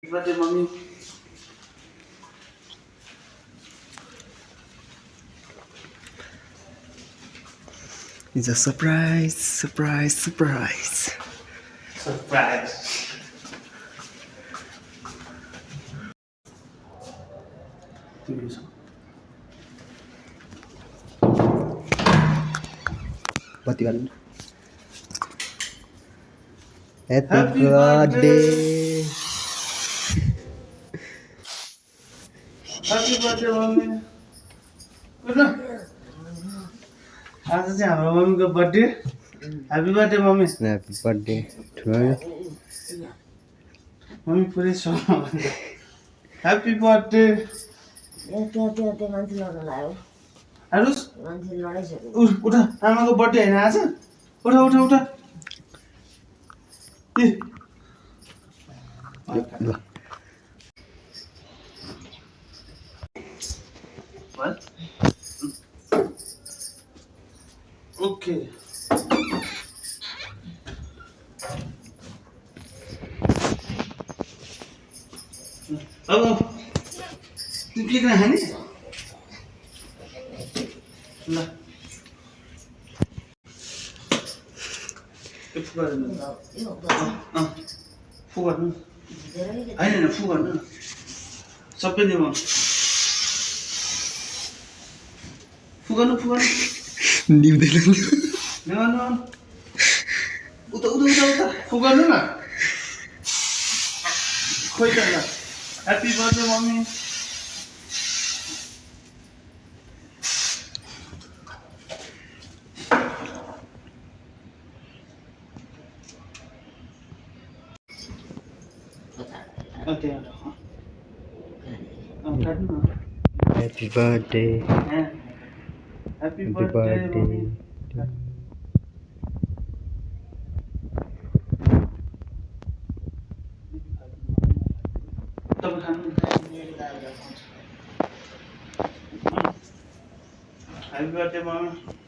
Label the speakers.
Speaker 1: birthday, mommy.
Speaker 2: It's a surprise, surprise, surprise.
Speaker 1: Surprise.
Speaker 2: Bati kan? Happy
Speaker 1: Happy
Speaker 2: birthday.
Speaker 1: Happy birthday, mommy. Good luck. आज चाहिँ हाम्रो मम्मीको birthday happy birthday mummy
Speaker 2: Happy birthday to you.
Speaker 1: Mummy पुरै happy birthday
Speaker 3: त्यो मान्छे लड्न लाग्यो
Speaker 1: हेर्नुहोस्
Speaker 3: मान्छे लडाइसक्यो
Speaker 1: उठा आमाको बर्थडे होइन आज उठा उठा उठा ए
Speaker 2: ल
Speaker 1: ओके अब तिमी के खाने ल फु गर्नु फु गर्नु होइन फु गर्नु सबै दिउँ फु गर्नु
Speaker 2: निम्दैन
Speaker 1: उता उता उता उता फु गर्नु न खोइ त ल ह्याप्पी बर्थडे मम्मी ओके काट्नु न
Speaker 2: Happy birthday.
Speaker 1: Happy
Speaker 2: Happy
Speaker 1: birthday
Speaker 2: birthday.
Speaker 1: तपाईँ खानु ह्याप्पी बर्थडे मम्मी